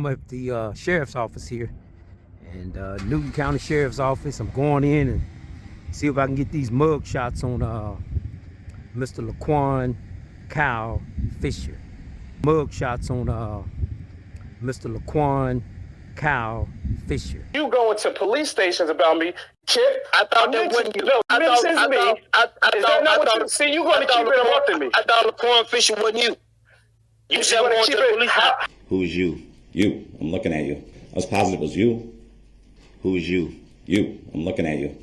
I'm at the sheriff's office here, and Newton County Sheriff's Office. I'm going in and see if I can get these mug shots on Mr. Laquan Kyle Fisher. Mug shots on Mr. Laquan Kyle Fisher. You going to police stations about me, Kip? I thought that wasn't you. No, this is me. Is that not what you see? You going to keep interrupting me? I thought Laquan Fisher wasn't you. You said going to the police. Who's you? You. I'm looking at you. I was positive it was you. Who's you? You. I'm looking at you.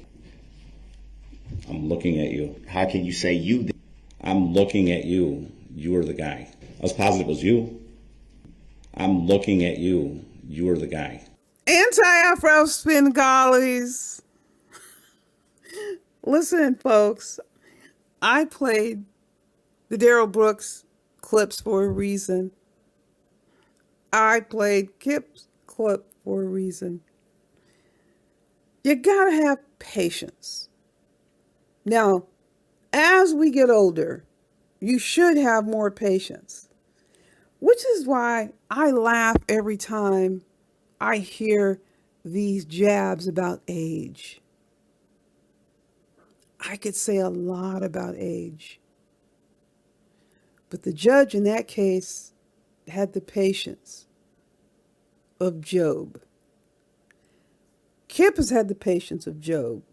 I'm looking at you. How can you say you? I'm looking at you. You are the guy. I was positive it was you. I'm looking at you. You are the guy. Anti-Afro Spingallies. Listen, folks. I played the Daryl Brooks clips for a reason. I played Kip's clip for a reason. You gotta have patience. Now, as we get older, you should have more patience, which is why I laugh every time I hear these jabs about age. I could say a lot about age, but the judge in that case had the patience of Job. Kip has had the patience of Job.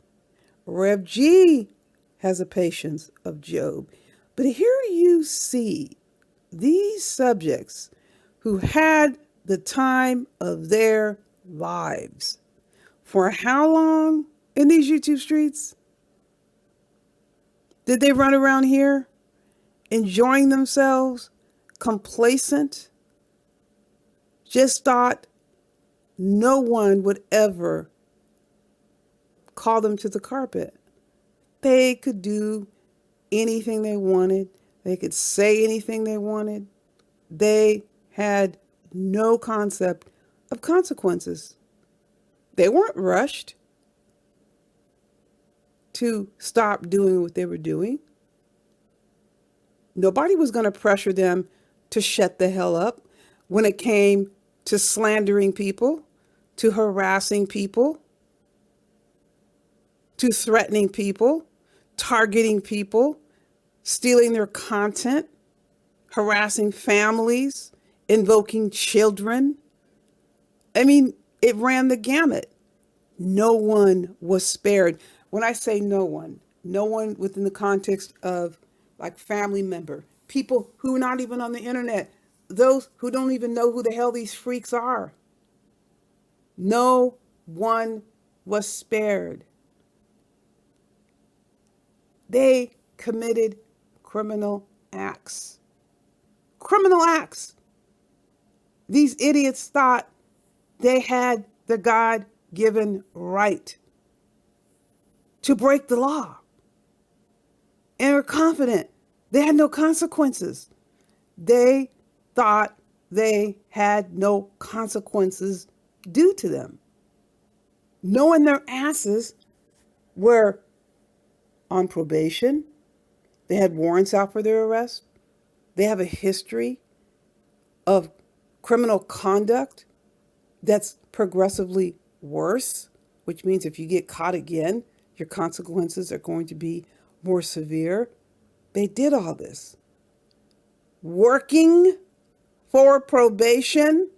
Rev G has the patience of Job. But here you see these subjects who had the time of their lives. For how long in these YouTube streets? Did they run around here enjoying themselves, complacent? Just thought no one would ever call them to the carpet. They could do anything they wanted. They could say anything they wanted. They had no concept of consequences. They weren't rushed to stop doing what they were doing. Nobody was going to pressure them to shut the hell up when it came to slandering people, to harassing people, to threatening people, targeting people, stealing their content, harassing families, invoking children. I mean, it ran the gamut. No one was spared. When I say no one within the context of like family member, people who are not even on the internet, those who don't even know who the hell these freaks are. No one was spared. They committed criminal acts. Criminal acts. These idiots thought they had the God-given right to break the law. And were confident they had no consequences. They thought they had no consequences due to them, knowing their asses were on probation. They had warrants out for their arrest. They have a history of criminal conduct that's progressively worse, which means if you get caught again, your consequences are going to be more severe. They did all this. Working for probation,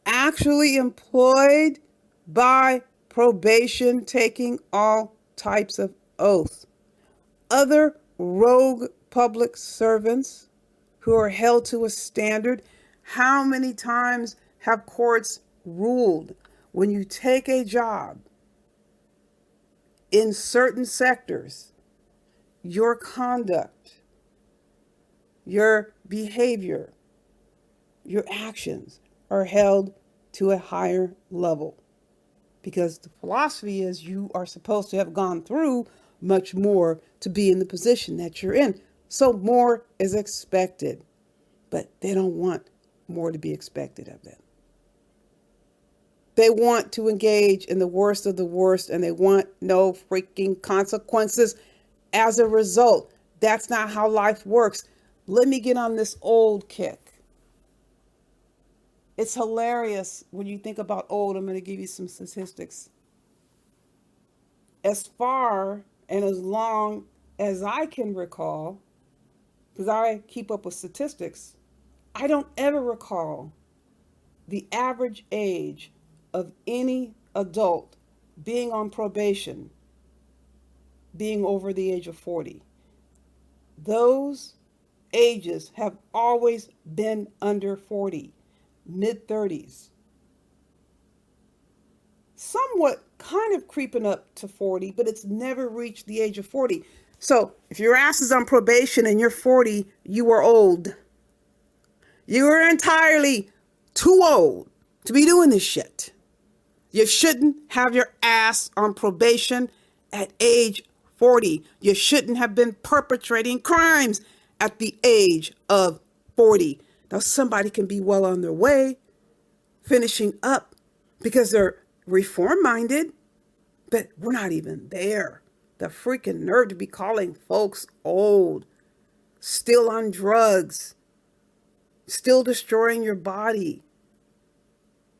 actually employed by probation, taking all types of oaths. Other rogue public servants who are held to a standard. How many times have courts ruled when you take a job in certain sectors, your conduct, your behavior, your actions are held to a higher level? Because the philosophy is you are supposed to have gone through much more to be in the position that you're in. So more is expected, but they don't want more to be expected of them. They want to engage in the worst of the worst, and they want no freaking consequences as a result. That's not how life works. Let me get on this old kick. It's hilarious when you think about old. I'm going to give you some statistics. As far and as long as I can recall, because I keep up with statistics, I don't ever recall the average age of any adult being on probation being over the age of 40. Those ages have always been under 40, mid 30s, somewhat kind of creeping up to 40, but it's never reached the age of 40. So if your ass is on probation and you're 40, you are old. You are entirely too old to be doing this shit. You shouldn't have your ass on probation at age 40. You shouldn't have been perpetrating crimes at the age of 40. Now, somebody can be well on their way, finishing up because they're reform minded, but we're not even there. The freaking nerve to be calling folks old, still on drugs, still destroying your body,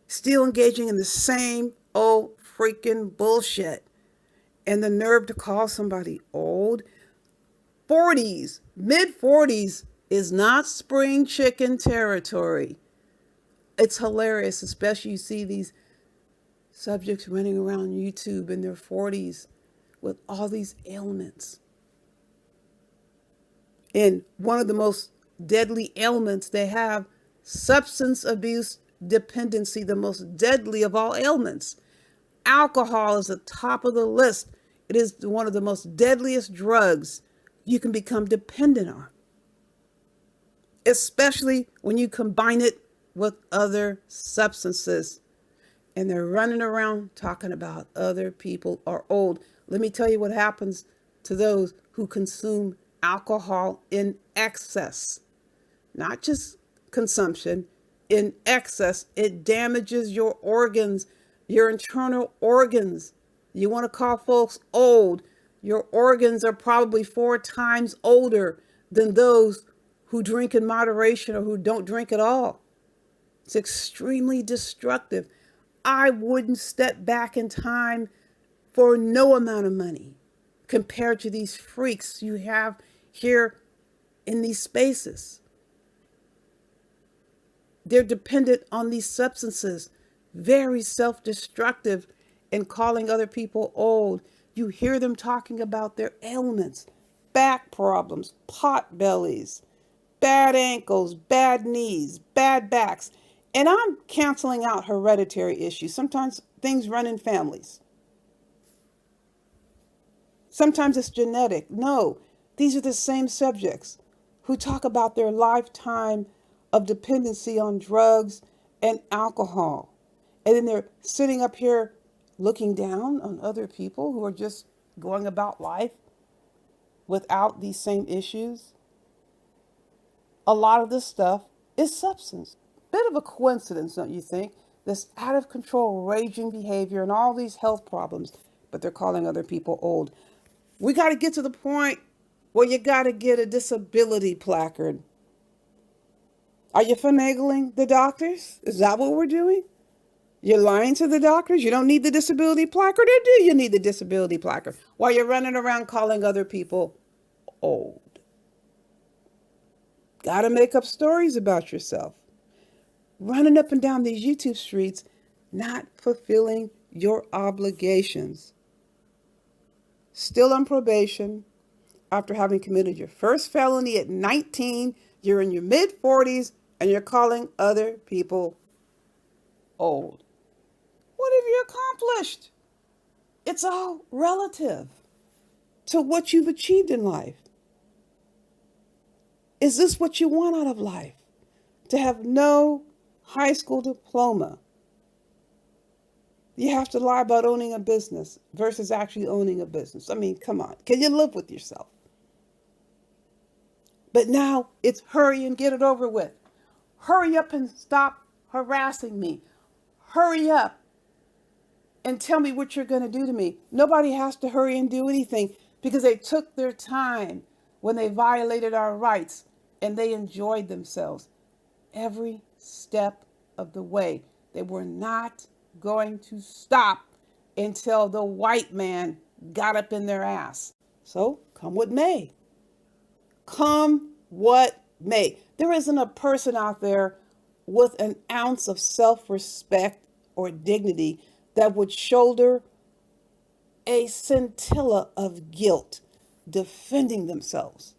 still engaging in the same old freaking bullshit. And the nerve to call somebody old. 40s, mid 40s is not spring chicken territory. It's hilarious, especially you see these subjects running around YouTube in their 40s with all these ailments. And one of the most deadly ailments they have, substance abuse dependency, the most deadly of all ailments. Alcohol is at the top of the list. It is one of the most deadliest drugs you can become dependent on, especially when you combine it with other substances. And they're running around talking about other people are old. Let me tell you what happens to those who consume alcohol in excess. Not just consumption, in excess. It damages your organs, your internal organs. You want to call folks old. Your organs are probably 4 times older than those who drink in moderation or who don't drink at all. It's extremely destructive. I wouldn't step back in time for no amount of money compared to these freaks you have here in these spaces. They're dependent on these substances, very self-destructive, and calling other people old. You hear them talking about their ailments, back problems, pot bellies, bad ankles, bad knees, bad backs. And I'm canceling out hereditary issues. Sometimes things run in families. Sometimes it's genetic. No, these are the same subjects who talk about their lifetime of dependency on drugs and alcohol. And then they're sitting up here looking down on other people who are just going about life without these same issues. A lot of this stuff is substance. Bit of a coincidence, don't you think? This out of control, raging behavior and all these health problems, but they're calling other people old. We got to get to the point where you got to get a disability placard. Are you finagling the doctors? Is that what we're doing? You're lying to the doctors? You don't need the disability placard, or do you need the disability placard while you're running around calling other people old? Got to make up stories about yourself. Running up and down these YouTube streets, not fulfilling your obligations. Still on probation after having committed your first felony at 19, you're in your mid 40s, and you're calling other people old. What have you accomplished? It's all relative to what you've achieved in life. Is this what you want out of life? To have no high school diploma? You have to lie about owning a business versus actually owning a business. I mean, come on. Can you live with yourself? But now it's hurry and get it over with. Hurry up and stop harassing me. Hurry up and tell me what you're going to do to me. Nobody has to hurry and do anything because they took their time when they violated our rights and they enjoyed themselves every step of the way. They were not going to stop until the white man got up in their ass. So come what may. Come what may. There isn't a person out there with an ounce of self-respect or dignity that would shoulder a scintilla of guilt defending themselves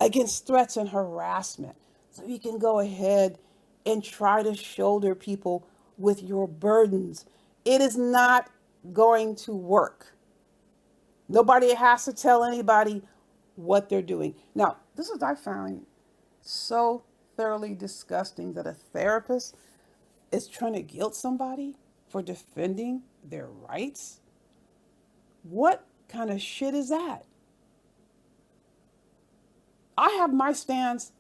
against threats and harassment. So you can go ahead and try to shoulder people with your burdens. It is not going to work. Nobody has to tell anybody what they're doing. Now, this is what I found so thoroughly disgusting, that a therapist is trying to guilt somebody for defending their rights. What kind of shit is that? I have my stance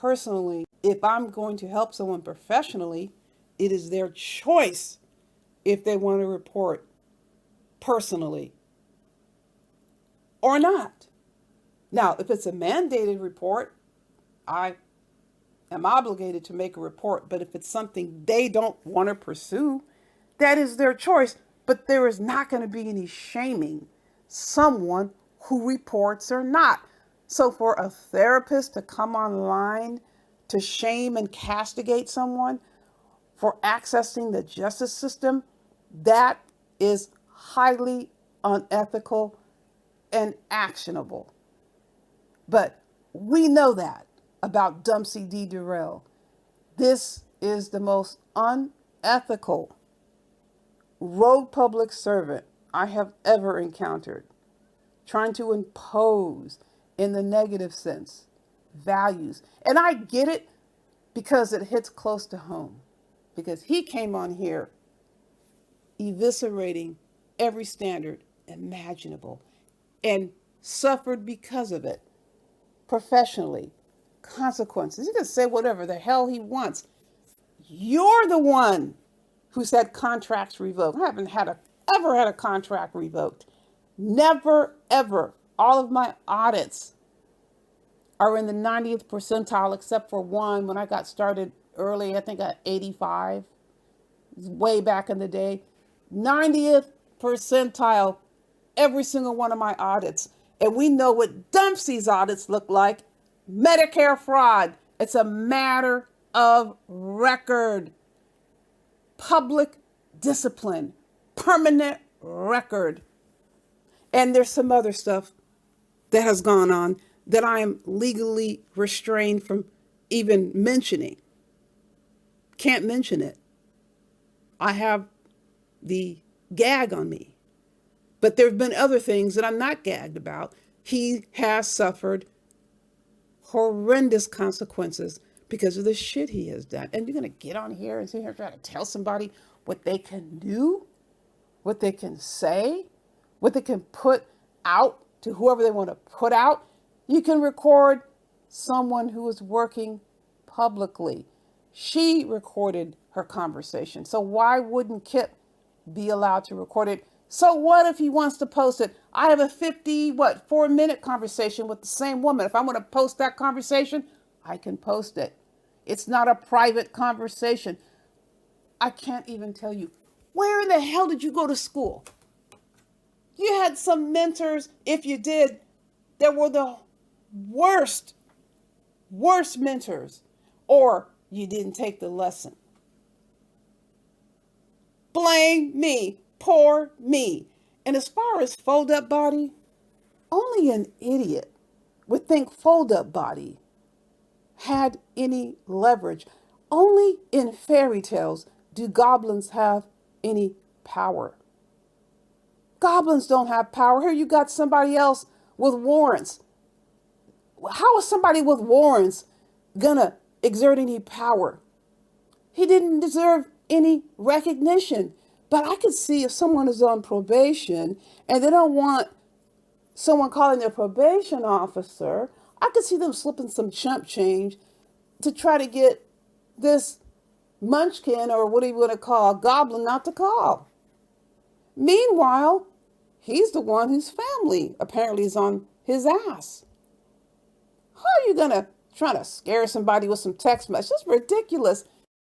personally. If I'm going to help someone professionally, it is their choice if they want to report personally or not. Now, if it's a mandated report, I am obligated to make a report. But if it's something they don't want to pursue, that is their choice. But there is not going to be any shaming someone who reports or not. So for a therapist to come online to shame and castigate someone for accessing the justice system, that is highly unethical and actionable. But we know that about Dumpsy D. Durrell. This is the most unethical rogue public servant I have ever encountered, trying to impose, in the negative sense, values. And I get it because it hits close to home. Because he came on here eviscerating every standard imaginable and suffered because of it. Professionally, consequences. He can say whatever the hell he wants. You're the one who's had contracts revoked. I haven't ever had a contract revoked. Never, ever. All of my audits are in the 90th percentile, except for one when I got started early. I think at 85, way back in the day. 90th percentile, every single one of my audits. And we know what Dumpsy's audits look like. Medicare fraud. It's a matter of record. Public discipline. Permanent record. And there's some other stuff that has gone on that I am legally restrained from even mentioning. Can't mention it. I have the gag on me. But there have been other things that I'm not gagged about. He has suffered horrendous consequences because of the shit he has done. And you're going to get on here and sit here and try to tell somebody what they can do, what they can say, what they can put out to whoever they want to put out. You can record someone who is working publicly. She recorded her conversation. So why wouldn't KIP be allowed to record it? So what if he wants to post it? I have a 4-minute conversation with the same woman. If I want to post that conversation, I can post it. It's not a private conversation. I can't even tell you, where in the hell did you go to school? You had some mentors, if you did, that were the worst mentors, or you didn't take the lesson. Blame me. Poor me. And as far as fold-up body, only an idiot would think fold-up body had any leverage. Only in fairy tales do goblins have any power. Goblins don't have power. Here you got somebody else with warrants. How is somebody with warrants gonna exert any power? He didn't deserve any recognition. But I could see if someone is on probation and they don't want someone calling their probation officer, I could see them slipping some chump change to try to get this munchkin, or what do you want to call, goblin, not to call. Meanwhile, he's the one whose family apparently is on his ass. How are you going to try to scare somebody with some text messages? It's ridiculous.